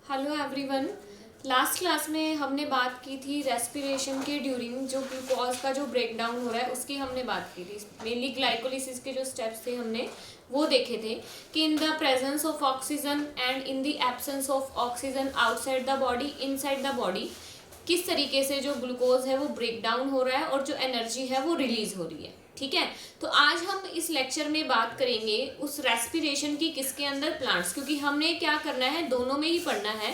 Hello everyone. Last class में हमने बात की थी रेस्पिरेशन के ड्यूरिंग जो ग्लूकोज का जो ब्रेक डाउन हो रहा है उसकी हमने बात की थी। मेनली ग्लाइकोलिसिस के जो स्टेप्स थे हमने वो देखे थे कि in the presence of oxygen and in the absence of oxygen outside the body inside the body किस तरीके से जो ग्लूकोज है वो ब्रेक डाउन हो रहा है और जो एनर्जी है वो रिलीज हो रही है। ठीक है, तो आज हम इस लेक्चर में बात करेंगे उस रेस्पिरेशन की किसके अंदर, प्लांट्स, क्योंकि हमने क्या करना है दोनों में ही पढ़ना है,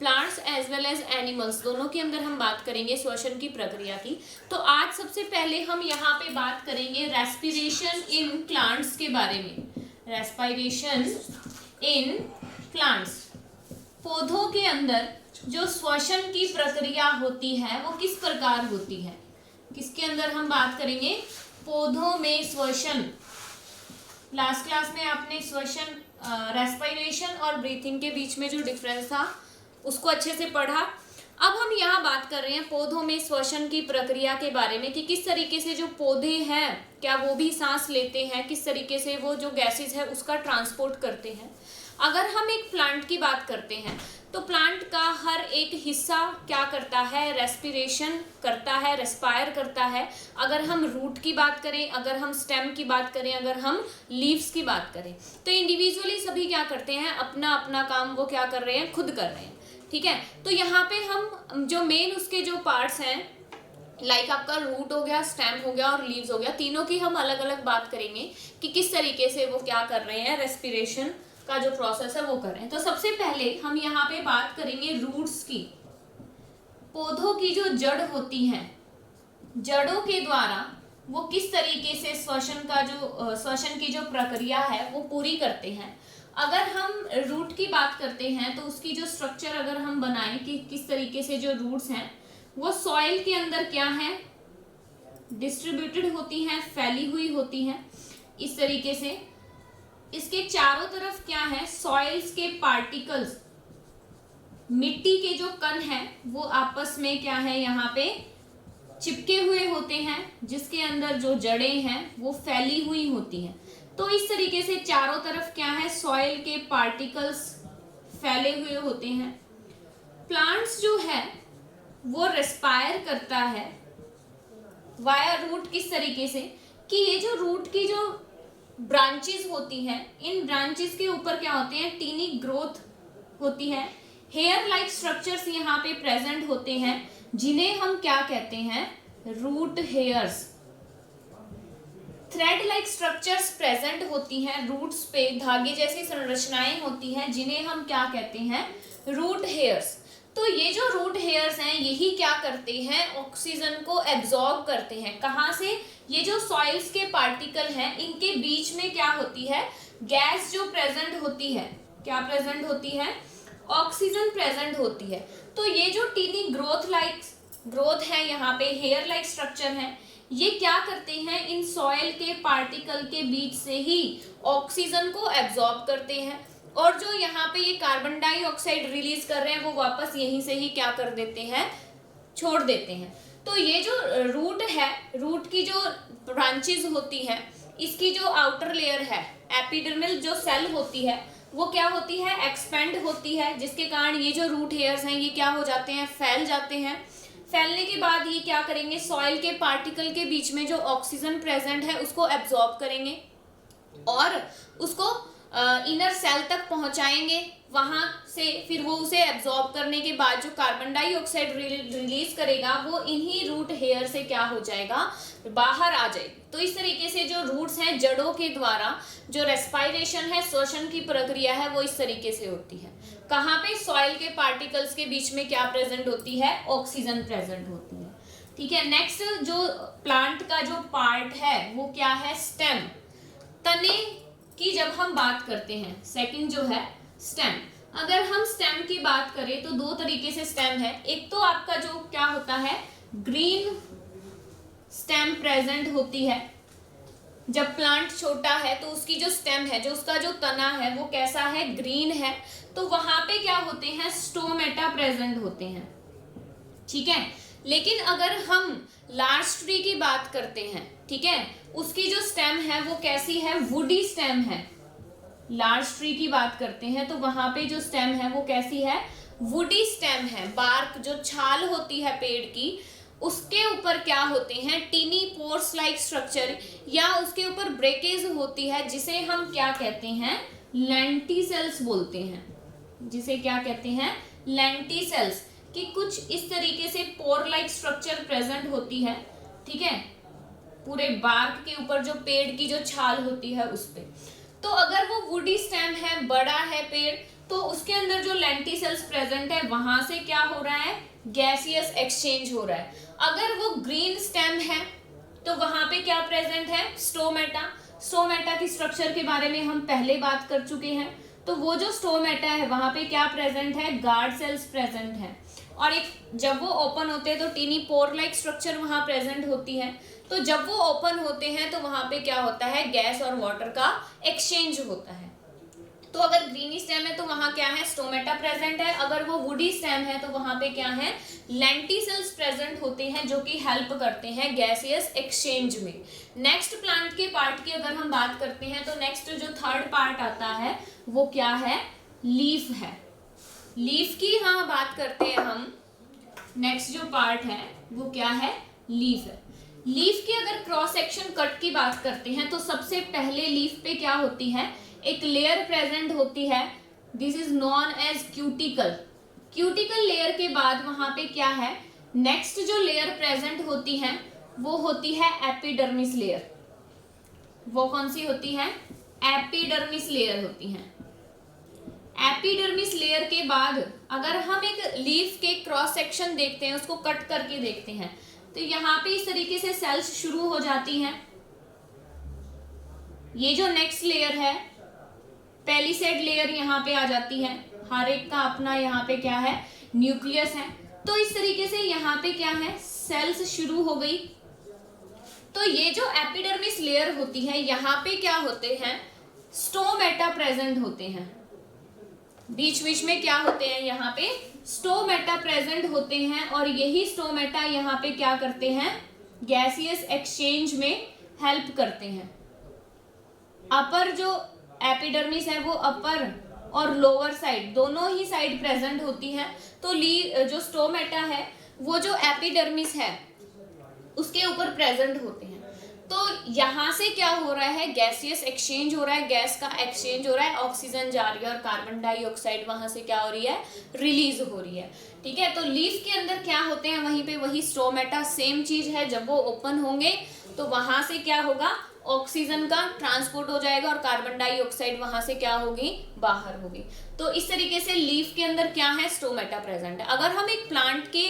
plants as well as animals, दोनों के अंदर हम बात करेंगे श्वसन की प्रक्रिया की। तो आज सबसे पहले हम यहाँ पे बात करेंगे रेस्पिरेशन इन प्लांट्स के बारे में। रेस्पिरेशन इन प्लांट्स, पौधों के अंदर जो श्वसन की प्रक्रिया होती है वो किस प्रकार होती है। किसके अंदर हम बात करेंगे, पौधों में श्वसन। लास्ट क्लास में आपने श्वसन, रेस्पिरेशन और ब्रीथिंग के बीच में जो डिफरेंस था उसको अच्छे से पढ़ा। अब हम यहाँ बात कर रहे हैं पौधों में श्वसन की प्रक्रिया के बारे में कि किस तरीके से जो पौधे हैं क्या वो भी सांस लेते हैं, किस तरीके से वो जो गैसेस है उसका ट्रांसपोर्ट करते हैं। अगर हम एक प्लांट की बात करते हैं तो प्लांट का हर एक हिस्सा क्या करता है, रेस्पिरेशन करता है, रेस्पायर करता है। अगर हम रूट की बात करें, अगर हम स्टेम की बात करें, अगर हम लीव्स की बात करें तो इंडिविजुअली सभी क्या करते हैं, अपना अपना काम वो क्या कर रहे हैं, खुद कर रहे हैं। ठीक है, तो यहाँ पे हम जो मेन उसके जो पार्ट्स हैं लाइक आपका रूट हो गया, स्टेम हो गया और लीव्स हो गया, तीनों की हम अलग अलग बात करेंगे कि किस तरीके से वो क्या कर रहे हैं, रेस्पिरेशन का जो प्रोसेस है वो कर रहे हैं। तो सबसे पहले हम यहाँ पे बात करेंगे रूट्स की। पौधों की जो जड़ होती है, जड़ों के द्वारा वो किस तरीके से श्वसन की जो प्रक्रिया है वो पूरी करते हैं। अगर हम रूट की बात करते हैं तो उसकी जो स्ट्रक्चर अगर हम बनाएं कि किस तरीके से जो रूट्स हैं वो सॉइल के अंदर क्या है, डिस्ट्रीब्यूटेड होती हैं, फैली हुई होती हैं इस तरीके से। इसके चारों तरफ क्या है, सॉइल्स के पार्टिकल्स, मिट्टी के जो कण हैं वो आपस में क्या है यहाँ पे चिपके हुए होते हैं, जिसके अंदर जो जड़ें हैं वो फैली हुई होती हैं। तो इस तरीके से चारों तरफ क्या है, सॉइल के पार्टिकल्स फैले हुए होते हैं। प्लांट्स जो है वो रेस्पायर करता है वाया रूट, किस तरीके से कि ये जो रूट की जो ब्रांचेस होती हैं, इन ब्रांचेस के ऊपर क्या होते हैं, टीनी ग्रोथ होती है, हेयर लाइक स्ट्रक्चर्स यहाँ पे प्रेजेंट होते हैं जिन्हें हम क्या कहते हैं, root hairs. Thread like structures present होती हैं रूट्स पे, धागे जैसी संरचनाएं होती हैं जिन्हें हम क्या कहते हैं, रूट हेयर्स। तो ये जो रूट हेयर्स हैं यही क्या करते हैं, ऑक्सीजन को एब्जॉर्ब करते हैं। कहाँ से, ये जो सॉइल्स के पार्टिकल हैं इनके बीच में क्या होती है, गैस जो प्रेजेंट होती है, क्या प्रेजेंट होती है, ऑक्सीजन प्रेजेंट होती है। तो ये जो टीनी ग्रोथ है यहाँ पे, हेयर लाइक स्ट्रक्चर है, ये क्या करते हैं, इन सॉइल के पार्टिकल के बीच से ही ऑक्सीजन को एब्जॉर्ब करते हैं और जो यहाँ पे ये कार्बन डाइऑक्साइड रिलीज कर रहे हैं वो वापस यहीं से ही क्या कर देते हैं, छोड़ देते हैं। तो ये जो रूट है, रूट की जो ब्रांचेस होती हैं, इसकी जो आउटर लेयर है, एपिडर्मल जो सेल होती है वो क्या होती है, एक्सपेंड होती है, जिसके कारण ये जो रूट हेयर्स हैं ये क्या हो जाते हैं, फैल जाते हैं। फैलने के बाद ये क्या करेंगे, सॉइल के पार्टिकल के बीच में जो ऑक्सीजन प्रेजेंट है उसको एब्जॉर्ब करेंगे और उसको इनर सेल तक पहुंचाएंगे। वहां से फिर वो उसे एब्जॉर्ब करने के बाद जो कार्बन डाइऑक्साइड रिलीज करेगा वो इन्हीं रूट हेयर से क्या हो जाएगा, बाहर आ जाएगी। तो इस तरीके से जो रूट्स हैं, जड़ों के द्वारा जो रेस्पिरेशन है, श्वसन की प्रक्रिया है वो इस तरीके से होती है। कहाँ पे, सॉइल के पार्टिकल्स के बीच में क्या प्रेजेंट होती है, ऑक्सीजन प्रेजेंट होती है। ठीक है, नेक्स्ट जो प्लांट का जो पार्ट है वो क्या है, स्टेम। तने की जब हम बात करते हैं, सेकंड जो है स्टेम। अगर हम स्टेम की बात करें तो दो तरीके से स्टेम है। एक तो आपका जो क्या होता है, ग्रीन स्टेम प्रेजेंट होती है। जब प्लांट छोटा है तो उसकी जो स्टेम है, जो उसका जो तना है वो कैसा है, ग्रीन है। तो वहां पे क्या होते हैं, स्टोमेटा प्रेजेंट होते हैं। ठीक है, लेकिन अगर हम लार्ज ट्री की बात करते हैं, ठीक है, उसकी जो स्टेम है वो कैसी है, वुडी स्टेम है। लार्ज ट्री की बात करते हैं तो वहां पे जो स्टेम है वो कैसी है, वुडी स्टेम है, बार्क जो छाल होती है पेड़ की, उसके ऊपर क्या होते हैं, टीनी पोर्स लाइक स्ट्रक्चर, या उसके ऊपर ब्रेकेज होती है, जिसे हम क्या कहते हैं, लेंटिसेल्स बोलते हैं, जिसे क्या कहते हैं, लेंटिसेल्स, कि कुछ इस तरीके से पोर लाइक स्ट्रक्चर प्रेजेंट होती है, ठीक है, पूरे बार्क के ऊपर जो पेड़ की जो छाल होती है उस पे। तो अगर वो वुडी स्टेम है, बड़ा है पेड़, तो उसके अंदर जो लेंटिसेल्स प्रेजेंट है वहां से क्या हो रहा है, गैसियस एक्सचेंज हो रहा है। अगर वो ग्रीन स्टेम है तो वहां पे क्या प्रेजेंट है, स्टोमेटा। स्टोमेटा की स्ट्रक्चर के बारे में हम पहले बात कर चुके हैं। तो वो जो स्टोमेटा है वहां पे क्या प्रेजेंट है, गार्ड सेल्स प्रेजेंट है, और एक जब वो ओपन होते हैं तो टीनी पोर लाइक स्ट्रक्चर वहां प्रेजेंट होती है। तो जब वो ओपन होते हैं तो वहां पे क्या होता है, गैस और वाटर का एक्सचेंज होता है। तो अगर ग्रीनी स्टेम है तो वहां क्या है, स्टोमेटा प्रेजेंट है। अगर वो वुडी स्टेम है तो वहां पे क्या है, लेंटिसेल्स प्रेजेंट होते हैं, जो कि हेल्प करते हैं गैसियस एक्सचेंज में। नेक्स्ट प्लांट के पार्ट की अगर हम बात करते हैं तो नेक्स्ट जो थर्ड पार्ट आता है वो क्या है, लीफ है। लीफ की हाँ बात करते हैं हम, नेक्स्ट जो पार्ट है वो क्या है, लीफ है। लीफ की अगर क्रॉस सेक्शन कट की बात करते हैं तो सबसे पहले लीफ पे क्या होती है, एक लेयर प्रेजेंट होती है, this is known as cuticle. Cuticle layer के बाद वहां पे क्या है, नेक्स्ट जो लेयर प्रेजेंट होती है वो होती है एपिडर्मिस लेयर। वो कौन सी होती है, एपिडर्मिस लेयर होती है। एपिडर्मिस लेयर के बाद अगर हम एक लीफ के क्रॉस सेक्शन देखते हैं, उसको कट करके देखते हैं, तो यहाँ पे इस तरीके से सेल्स शुरू हो जाती हैं। ये जो नेक्स्ट लेयर है, पेलिसेड लेयर यहाँ पे आ जाती है, हर एक का अपना यहाँ पे क्या है, न्यूक्लियस है। तो इस तरीके से यहाँ पे क्या है, सेल्स शुरू हो गई। तो ये जो एपिडर्मिस लेयर होती है, यहाँ पे क्या होते हैं, स्टोमेटा प्रेजेंट होते हैं। बीच बीच में क्या होते हैं, यहाँ पे स्टोमेटा प्रेजेंट होते हैं, और यही स्टोमेटा यहाँ पे क्या करते हैं, गैसियस एक्सचेंज में हेल्प करते हैं। अपर जो एपिडर्मिस है वो अपर और लोअर साइड दोनों ही साइड प्रेजेंट होती है। तो जो स्टोमेटा है वो जो एपिडर्मिस है उसके ऊपर प्रेजेंट होते हैं। तो यहाँ से क्या हो रहा है, गैसियस एक्सचेंज हो रहा है, गैस का एक्सचेंज हो रहा है, ऑक्सीजन जा रही है और कार्बन डाइऑक्साइड वहां से क्या हो रही है, रिलीज हो रही है, ठीक है। तो लीफ के अंदर क्या होते हैं, वहीं पे वही स्टोमेटा, सेम चीज है। जब वो ओपन होंगे तो वहां से क्या होगा, ऑक्सीजन का ट्रांसपोर्ट हो जाएगा और कार्बन डाइऑक्साइड वहां से क्या होगी, बाहर होगी। तो इस तरीके से लीफ के अंदर क्या है, स्टोमेटा प्रेजेंट है। अगर हम एक प्लांट के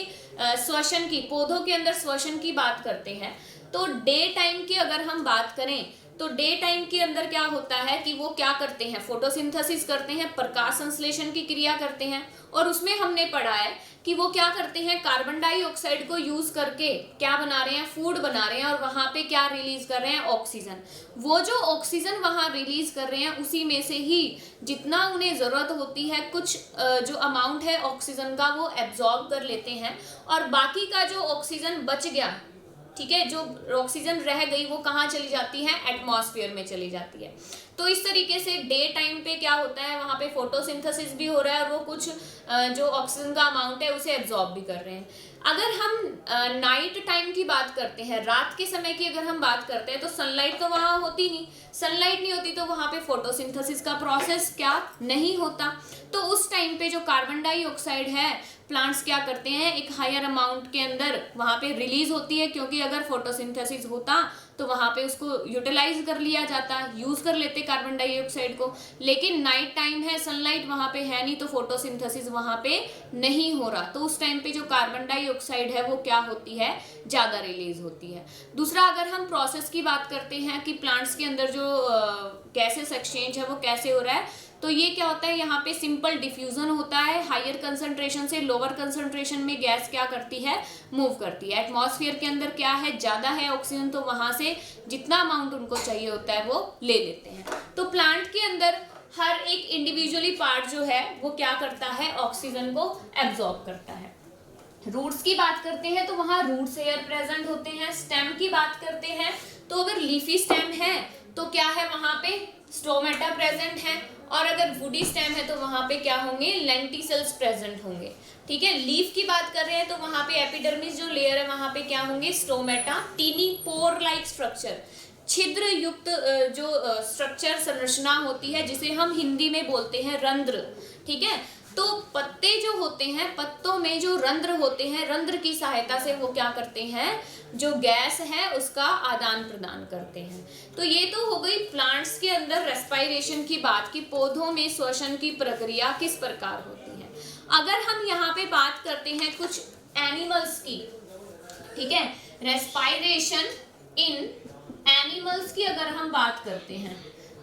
श्वसन की, पौधों के अंदर श्वसन की बात करते हैं, तो डे टाइम की अगर हम बात करें तो डे टाइम के अंदर क्या होता है कि वो क्या करते हैं, फोटोसिंथेसिस करते हैं, प्रकाश संश्लेषण की क्रिया करते हैं। और उसमें हमने पढ़ा है कि वो क्या करते हैं, कार्बन डाइऑक्साइड को यूज करके क्या बना रहे हैं, फूड बना रहे हैं, और वहां पे क्या रिलीज कर रहे हैं, ऑक्सीजन। वो जो ऑक्सीजन वहां रिलीज कर रहे हैं उसी में से ही जितना उन्हें जरूरत होती है, कुछ जो अमाउंट है ऑक्सीजन का वो एब्जॉर्ब कर लेते हैं, और बाकी का जो ऑक्सीजन बच गया, ठीक है, जो ऑक्सीजन रह गई वो कहाँ चली जाती है, एटमॉस्फेयर में चली जाती है। तो इस तरीके से डे टाइम पे क्या होता है, वहां पे फोटोसिंथेसिस भी हो रहा है और वो कुछ जो ऑक्सीजन का अमाउंट है उसे एब्जॉर्ब भी कर रहे हैं। अगर हम नाइट टाइम की बात करते हैं, रात के समय की अगर हम बात करते हैं, तो सनलाइट तो वहां होती नहीं, सनलाइट नहीं होती तो वहां पे फोटोसिंथेसिस का प्रोसेस क्या नहीं होता। तो उस टाइम पे जो कार्बन डाइऑक्साइड है प्लांट्स क्या करते हैं, एक हायर अमाउंट के अंदर वहां पे रिलीज होती है, क्योंकि अगर फोटोसिंथेसिस होता तो वहां पे उसको यूटिलाइज कर लिया जाता, यूज कर लेते कार्बन डाइऑक्साइड को। लेकिन नाइट टाइम है, सनलाइट वहां पे है नहीं, तो फोटोसिंथेसिस वहां पे नहीं हो रहा, तो उस टाइम पे जो कार्बन डाइऑक्साइड है वो क्या होती है, ज्यादा रिलीज होती है। दूसरा, अगर हम प्रोसेस की बात करते हैं कि प्लांट्स के अंदर जो गैसेस एक्सचेंज है वो कैसे हो रहा है, तो ये क्या होता है, यहाँ पे सिंपल डिफ्यूजन होता है, हायर कंसंट्रेशन से लोअर कंसंट्रेशन में गैस क्या करती है, मूव करती है। एटमॉस्फेयर के अंदर क्या है, ज्यादा है ऑक्सीजन, तो वहां से जितना अमाउंट उनको चाहिए होता है वो ले लेते हैं। तो प्लांट के अंदर हर एक इंडिविजुअली पार्ट जो है वो क्या करता है, ऑक्सीजन को एब्जॉर्ब करता है। रूट्स की बात करते हैं तो वहां रूट्स एयर प्रेजेंट होते हैं। स्टेम की बात करते हैं तो अगर लीफी स्टेम है तो क्या है, वहां पे स्टोमेटा प्रेजेंट है, और अगर वुडी स्टेम है तो वहां पे क्या होंगे, लेंटिसेल्स प्रेजेंट होंगे। ठीक है, लीफ की बात कर रहे हैं तो वहां पे एपिडर्मिस जो लेयर है वहां पे क्या होंगे, stomata, tiny pore like structure, छिद्र युक्त जो स्ट्रक्चर संरचना होती है जिसे हम हिंदी में बोलते हैं रंध्र। ठीक है, तो पत्ते जो होते हैं, पत्तों में जो रंध्र होते हैं, रंध्र की सहायता से वो क्या करते हैं, जो गैस है उसका आदान प्रदान करते हैं। तो ये तो हो गई प्लांट्स के अंदर रेस्पिरेशन की बात, कि पौधों में श्वसन की प्रक्रिया किस प्रकार होती है। अगर हम यहाँ पे बात करते हैं कुछ एनिमल्स की, ठीक है, रेस्पिरेशन इन एनिमल्स की अगर हम बात करते हैं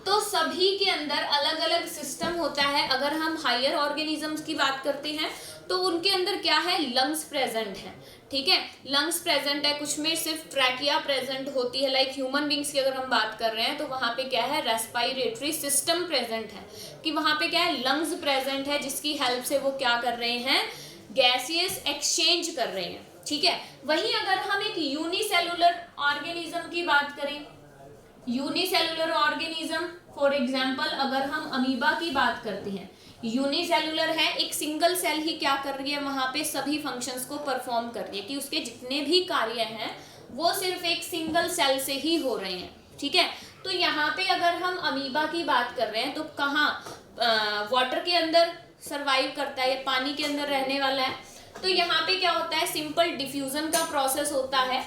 तो सभी के अंदर अलग अलग सिस्टम होता है। अगर हम हायर ऑर्गेनिजम्स की बात करते हैं तो उनके अंदर क्या है, लंग्स प्रेजेंट है। ठीक है, लंग्स प्रेजेंट है, कुछ में सिर्फ ट्रैकिया प्रेजेंट होती है। लाइक ह्यूमन बींग्स की अगर हम बात कर रहे हैं तो वहां पे क्या है, रेस्पिरेटरी सिस्टम प्रेजेंट है, कि वहां पे क्या है, लंग्स प्रेजेंट है जिसकी हेल्प से वो क्या कर रहे हैं, गैसियस एक्सचेंज कर रहे हैं। ठीक है, वहीं अगर हम एक यूनिसेलुलर ऑर्गेनिज्म की बात करें, यूनिसेलुलर ऑर्गेनिज्म फॉर एग्जांपल अगर हम अमीबा की बात करते हैं, यूनिसेलुलर है, एक सिंगल सेल ही क्या कर रही है, वहां पे सभी फंक्शंस को परफॉर्म कर रही है, कि उसके जितने भी कार्य हैं वो सिर्फ एक सिंगल सेल से ही हो रहे हैं। ठीक है, तो यहाँ पे अगर हम अमीबा की बात कर रहे हैं तो कहाँ वाटर के अंदर सरवाइव करता है, पानी के अंदर रहने वाला है। तो यहाँ पे क्या होता है, सिंपल डिफ्यूजन का प्रोसेस होता है।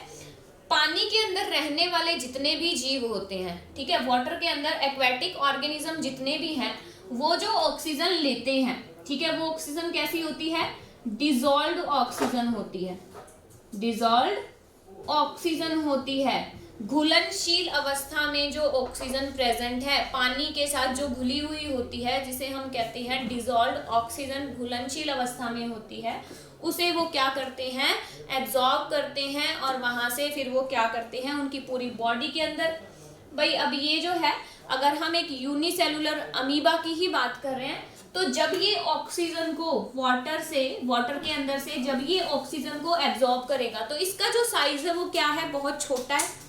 पानी के अंदर रहने वाले जितने भी जीव होते हैं, ठीक है, वाटर के अंदर एक्वेटिक ऑर्गेनिज्म जितने भी हैं, वो जो ऑक्सीजन लेते हैं, ठीक है, वो ऑक्सीजन कैसी होती है, डिसॉल्व्ड ऑक्सीजन होती है, डिसॉल्व्ड ऑक्सीजन होती है। घुलनशील अवस्था में जो ऑक्सीजन प्रेजेंट है, पानी के साथ जो घुली हुई होती है, जिसे हम कहते हैं डिसॉल्व्ड ऑक्सीजन, घुलनशील अवस्था में होती है, उसे वो क्या करते हैं, एब्जॉर्ब करते हैं, और वहां से फिर वो क्या करते हैं, उनकी पूरी बॉडी के अंदर। भाई अब ये जो है, अगर हम एक यूनिसेलुलर अमीबा की ही बात कर रहे हैं तो जब ये ऑक्सीजन को वाटर के अंदर से जब ये ऑक्सीजन को एब्जॉर्ब करेगा तो इसका जो साइज है वो क्या है, बहुत छोटा है।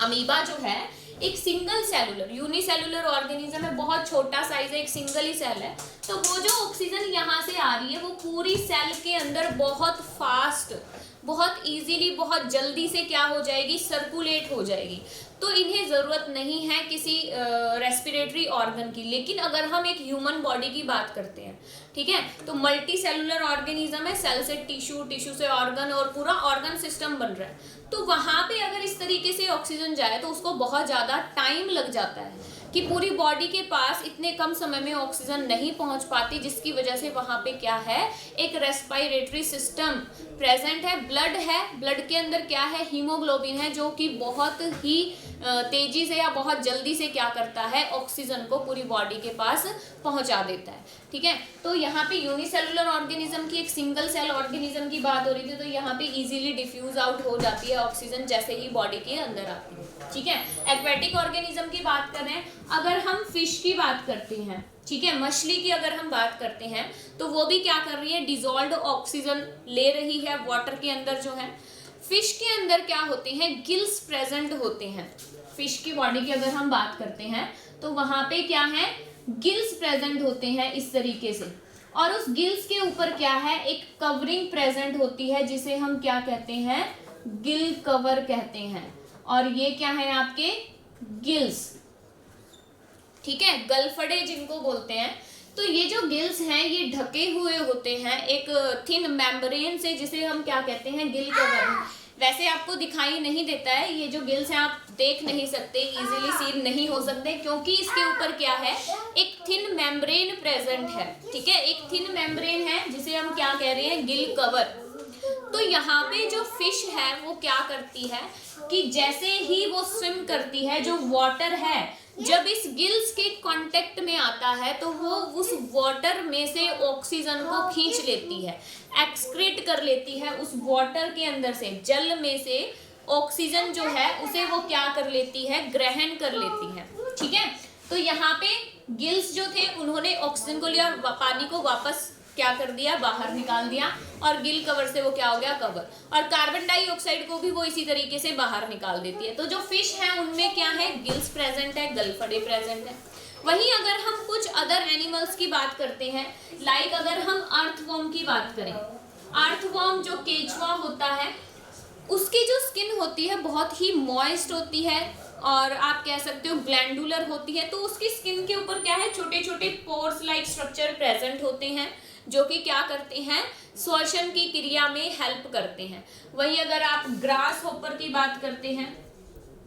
अमीबा जो है एक सिंगल सेलुलर यूनिसेलुलर ऑर्गेनिज्म है, बहुत छोटा साइज है, एक सिंगल ही सेल है। तो वो जो ऑक्सीजन यहाँ से आ रही है वो पूरी सेल के अंदर बहुत फास्ट, बहुत इजीली, बहुत जल्दी से क्या हो जाएगी, सर्कुलेट हो जाएगी। तो इन्हें ज़रूरत नहीं है किसी रेस्पिरेटरी ऑर्गन की। लेकिन अगर हम एक ह्यूमन बॉडी की बात करते हैं, ठीक है, तो मल्टी सेलुलर ऑर्गेनिज्म है, सेल से टिश्यू, टिश्यू से ऑर्गन, और पूरा ऑर्गन सिस्टम बन रहा है। तो वहाँ पे अगर इस तरीके से ऑक्सीजन जाए तो उसको बहुत ज़्यादा टाइम लग जाता है, कि पूरी बॉडी के पास इतने कम समय में ऑक्सीजन नहीं पहुंच पाती, जिसकी वजह से वहाँ पे क्या है, एक रेस्पिरेटरी सिस्टम प्रेजेंट है। ब्लड है, ब्लड के अंदर क्या है, हीमोग्लोबिन है, जो कि बहुत ही तेजी से या बहुत जल्दी से क्या करता है, ऑक्सीजन को पूरी बॉडी के पास पहुंचा देता है। ठीक है, तो यहाँ पे यूनिसेलुलर ऑर्गेनिज्म की, एक सिंगल सेल ऑर्गेनिज्म की बात हो रही थी, तो यहाँ पे इजीली डिफ्यूज आउट हो जाती है ऑक्सीजन जैसे ही बॉडी के अंदर आती है। ठीक है, एक्वेटिक ऑर्गेनिज्म की बात कर रहे हैं, अगर हम फिश की बात करते हैं, ठीक है, मछली की अगर हम बात करते हैं तो वो भी क्या कर रही है, डिसॉल्व्ड ऑक्सीजन ले रही है वाटर के अंदर जो है। फिश के अंदर क्या होते हैं, गिल्स प्रेजेंट होते हैं। फिश की बॉडी की अगर हम बात करते हैं तो वहां पे क्या है, गिल्स प्रेजेंट होते हैं इस तरीके से, और उस गिल्स के ऊपर क्या है, एक कवरिंग प्रेजेंट होती है जिसे हम क्या कहते हैं, गिल कवर कहते हैं। और ये क्या है, आपके गिल्स, ठीक है, गलफड़े जिनको बोलते हैं। तो ये जो गिल्स हैं ये ढके हुए होते हैं एक थिन मेम्ब्रेन से, जिसे हम क्या कहते हैं, गिल कवर। वैसे आपको दिखाई नहीं देता है, ये जो गिल्स हैं आप देख नहीं सकते, इजीली सीन नहीं हो सकते, क्योंकि इसके ऊपर क्या है, एक थिन मेम्ब्रेन प्रेजेंट है। ठीक है, एक थिन मेम्ब्रेन है जिसे हम क्या कह रहे हैं, गिल कवर। तो यहाँ पे जो फिश है वो क्या करती है कि जैसे ही वो स्विम करती है, जो वाटर है जब इस गिल्स के कांटेक्ट में आता है तो वो उस वाटर में से ऑक्सीजन को खींच लेती है, एक्सक्रीट कर लेती है उस वाटर के अंदर से, जल में से ऑक्सीजन जो है उसे वो क्या कर लेती है, ग्रहण कर लेती है। ठीक है, तो यहाँ पे गिल्स जो थे उन्होंने ऑक्सीजन को लिया और पानी को वापस क्या कर दिया, बाहर निकाल दिया, और गिल कवर से वो क्या हो गया, कवर। और कार्बन डाइऑक्साइड को भी वो इसी तरीके से बाहर निकाल देती है। तो जो फिश है उनमें क्या है, गिल्स प्रेजेंट है, गलफड़े प्रेजेंट है। वहीं अगर हम कुछ अदर एनिमल्स की बात करते हैं, लाइक अगर हम अर्थवर्म की बात करें, अर्थवर्म जो केचुआ होता है, उसकी जो स्किन होती है बहुत ही मॉइस्ट होती है और आप कह सकते हो ग्लैंडुलर होती है। तो उसकी स्किन के ऊपर क्या है, छोटे छोटे पोर्स लाइक स्ट्रक्चर प्रेजेंट होते हैं जो कि क्या करते हैं, श्वसन की क्रिया में हेल्प करते हैं। वहीं अगर आप ग्रास होपर की बात करते हैं,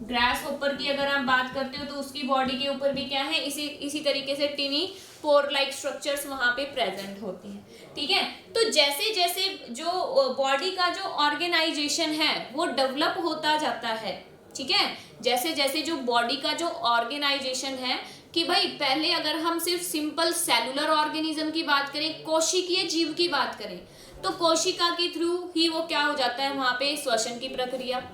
ग्रास होपर की अगर आप बात करते हो तो उसकी बॉडी के ऊपर भी क्या है, इसी तरीके से टिनी पोर लाइक स्ट्रक्चर्स वहां पे प्रेजेंट होती हैं। ठीक है, तो जैसे जैसे जो बॉडी का जो ऑर्गेनाइजेशन है वो डेवलप होता जाता है, ठीक है, जैसे जैसे जो बॉडी का जो ऑर्गेनाइजेशन है, कि भाई पहले अगर हम सिर्फ सिंपल सेलुलर ऑर्गेनिज्म की बात करें, कोशिकीय जीव की बात करें, तो कोशिका के थ्रू ही वो क्या हो जाता है, वहां पे श्वसन की प्रक्रिया।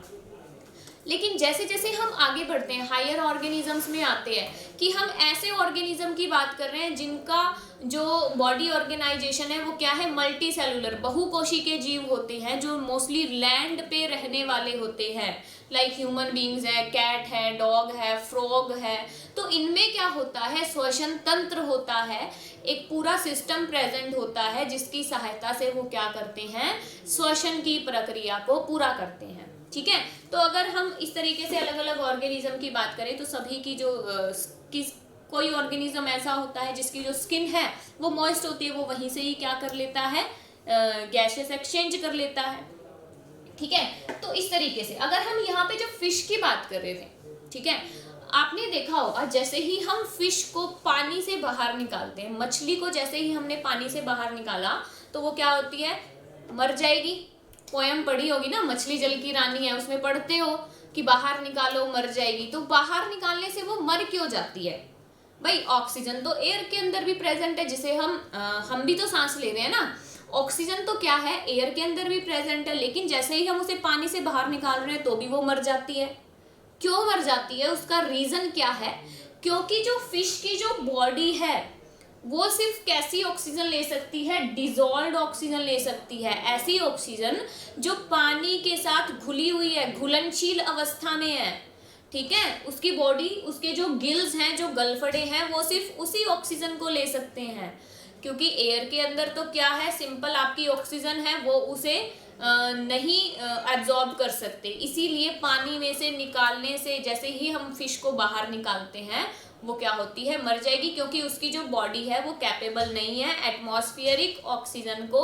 लेकिन जैसे जैसे हम आगे बढ़ते हैं, हायर ऑर्गेनिजम्स में आते हैं, कि हम ऐसे ऑर्गेनिज्म की बात कर रहे हैं जिनका जो बॉडी ऑर्गेनाइजेशन है वो क्या है, मल्टी सेलुलर, बहुकोशिकीय जीव होते हैं, जो मोस्टली लैंड पे रहने वाले होते हैं, लाइक ह्यूमन बींग्स है, कैट है, डॉग है, फ्रॉग है। तो इनमें क्या होता है, श्वसन तंत्र होता है, एक पूरा सिस्टम प्रेजेंट होता है जिसकी सहायता से वो क्या करते हैं, श्वसन की प्रक्रिया को पूरा करते हैं। ठीक है, तो अगर हम इस तरीके से अलग अलग ऑर्गेनिज्म की बात करें तो सभी की जो कोई ऑर्गेनिज्म ऐसा होता है जिसकी जो स्किन है वो मॉइस्ट होती है, वो वहीं से ही क्या कर लेता है, गैसेस एक्सचेंज कर लेता है। ठीक है, तो इस तरीके से अगर हम यहाँ पे जो फिश की बात कर रहे थे, ठीक है, आपने देखा होगा जैसे ही हम फिश को पानी से बाहर निकालते हैं, मछली को जैसे ही हमने पानी से बाहर निकाला तो वो क्या होती है, मर जाएगी। पोयम पढ़ी होगी ना, मछली जल की रानी है, उसमें पढ़ते हो कि बाहर निकालो मर जाएगी। तो बाहर निकालने से वो मर क्यों जाती है भाई, ऑक्सीजन तो एयर के अंदर भी प्रेजेंट है, जिसे हम भी तो सांस ले रहे हैं ना, ऑक्सीजन तो क्या है, एयर के अंदर भी प्रेजेंट है, लेकिन जैसे ही हम उसे पानी से बाहर निकाल रहे हैं तो भी वो मर जाती है। क्यों मर जाती है, उसका रीजन क्या है, क्योंकि जो फिश की जो बॉडी है वो सिर्फ कैसी ऑक्सीजन ले सकती है, डिजॉल्व्ड ऑक्सीजन ले सकती है, ऐसी ऑक्सीजन जो पानी के साथ घुली हुई है, घुलनशील अवस्था में है। ठीक है, उसकी बॉडी, उसके जो गिल्स हैं, जो गलफड़े हैं, वो सिर्फ उसी ऑक्सीजन को ले सकते हैं, क्योंकि एयर के अंदर तो क्या है, सिंपल आपकी ऑक्सीजन है, वो उसे नहीं एब्जॉर्ब कर सकते। इसीलिए पानी में से निकालने से जैसे ही हम फिश को बाहर निकालते हैं वो क्या होती है, मर जाएगी, क्योंकि उसकी जो बॉडी है वो कैपेबल नहीं है एटमॉस्फेरिक ऑक्सीजन को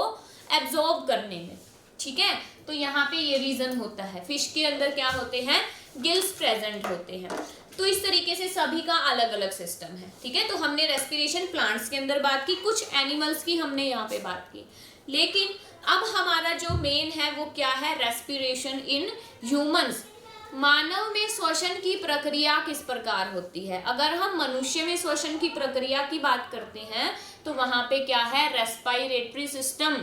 एब्जॉर्ब करने में। ठीक है, तो यहाँ पे ये रीजन होता है। फिश के अंदर क्या होते हैं, गिल्स प्रेजेंट होते हैं। तो इस तरीके से सभी का अलग अलग सिस्टम है। ठीक है, तो हमने रेस्पिरेशन प्लांट्स के अंदर बात की, कुछ एनिमल्स की हमने यहाँ पे बात की, लेकिन अब हमारा जो मेन है वो क्या है, रेस्पिरेशन इन ह्यूमंस। मानव में श्वसन की प्रक्रिया किस प्रकार होती है। अगर हम मनुष्य में श्वसन की प्रक्रिया की बात करते हैं तो वहां पे क्या है, रेस्पिरेटरी सिस्टम,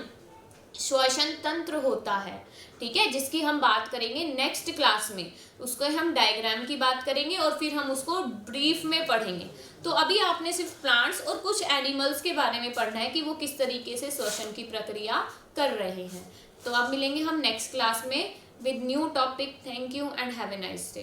श्वसन तंत्र होता है। ठीक है, जिसकी हम बात करेंगे नेक्स्ट क्लास में, उसको हम डायग्राम की बात करेंगे और फिर हम उसको ब्रीफ में पढ़ेंगे। तो अभी आपने सिर्फ प्लांट्स और कुछ एनिमल्स के बारे में पढ़ना है कि वो किस तरीके से श्वसन की प्रक्रिया कर रहे हैं। तो अब मिलेंगे हम नेक्स्ट क्लास में with new topic. Thank you and have a nice day.